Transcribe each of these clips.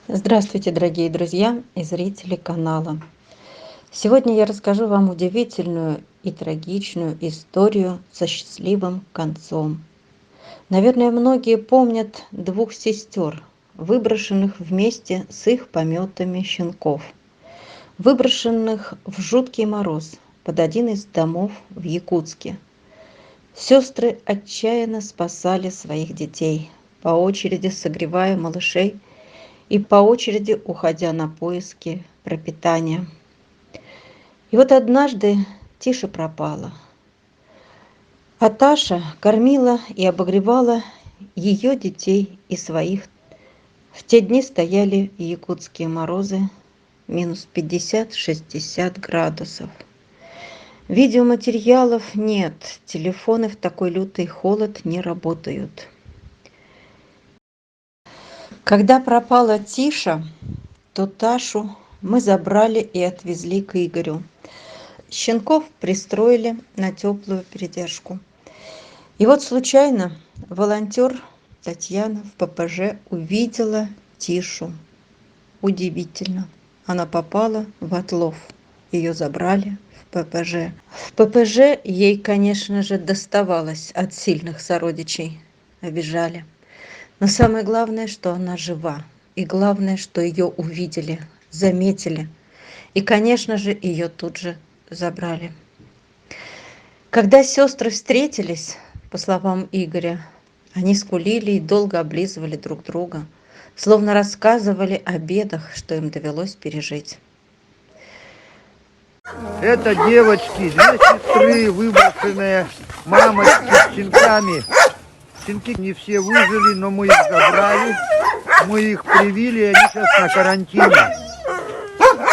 Здравствуйте, дорогие друзья и зрители канала. Сегодня я расскажу вам удивительную и трагичную историю со счастливым концом. Наверное, многие помнят двух сестер, выброшенных вместе с их пометами щенков, выброшенных в жуткий мороз под один из домов в Якутске. Сестры отчаянно спасали своих детей, по очереди согревая малышей и по очереди уходя на поиски пропитания. И вот однажды Тиша пропала, а Таша кормила и обогревала ее детей и своих. В те дни стояли якутские морозы, минус 50-60 градусов. Видеоматериалов нет, телефоны в такой лютый холод не работают. Когда пропала Тиша, то Ташу мы забрали и отвезли к Игорю. Щенков пристроили на теплую передержку. И вот случайно волонтер Татьяна в ППЖ увидела Тишу. Удивительно. Она попала в отлов. Ее забрали в ППЖ. В ППЖ ей, конечно же, доставалось от сильных сородичей. Обижали. Но самое главное, что она жива. И главное, что ее увидели, заметили. И, конечно же, ее тут же забрали. Когда сестры встретились, по словам Игоря, они скулили и долго облизывали друг друга, словно рассказывали о бедах, что им довелось пережить. Это девочки, две сестры, выброшенные мамочки с щенками. Щенки не все выжили, но мы их забрали, мы их привили, и они сейчас на карантине.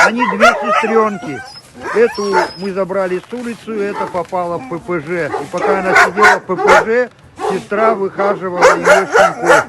Они две сестренки. Эту мы забрали с улицы, это попала в ППЖ. И пока она сидела в ППЖ, сестра выхаживала ее щенков.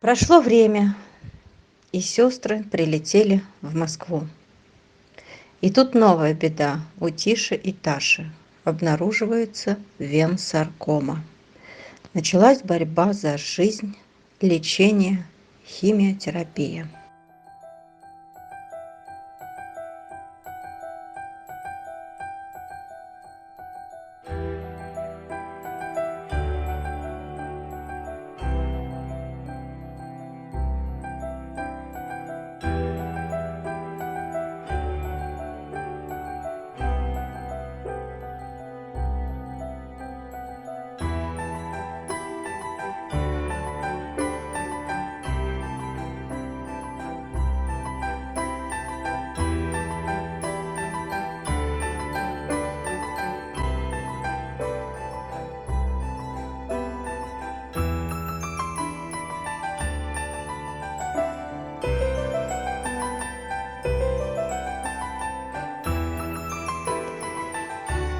Прошло время, и сестры прилетели в Москву. И тут новая беда у Тиши и Таши. Обнаруживается венсаркома. Началась борьба за жизнь, лечение, химиотерапия.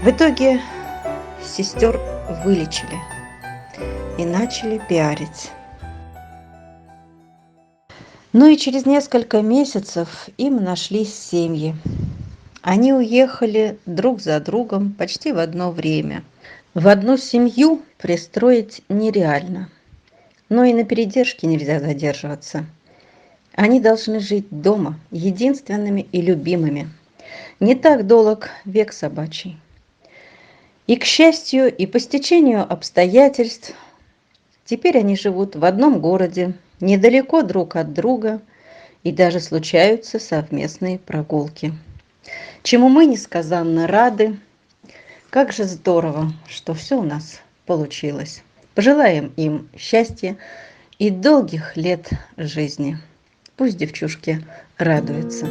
В итоге сестер вылечили и начали пиарить. Ну и через несколько месяцев им нашлись семьи. Они уехали друг за другом почти в одно время. В одну семью пристроить нереально, но и на передержке нельзя задерживаться. Они должны жить дома, единственными и любимыми. Не так долг век собачий. И, к счастью, и по стечению обстоятельств, теперь они живут в одном городе, недалеко друг от друга, и даже случаются совместные прогулки. Чему мы несказанно рады. Как же здорово, что все у нас получилось. Пожелаем им счастья и долгих лет жизни. Пусть девчушки радуются.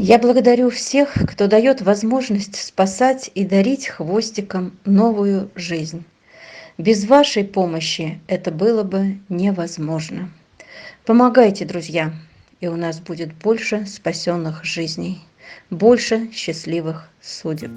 Я благодарю всех, кто дает возможность спасать и дарить хвостикам новую жизнь. Без вашей помощи это было бы невозможно. Помогайте, друзья, и у нас будет больше спасенных жизней, больше счастливых судеб.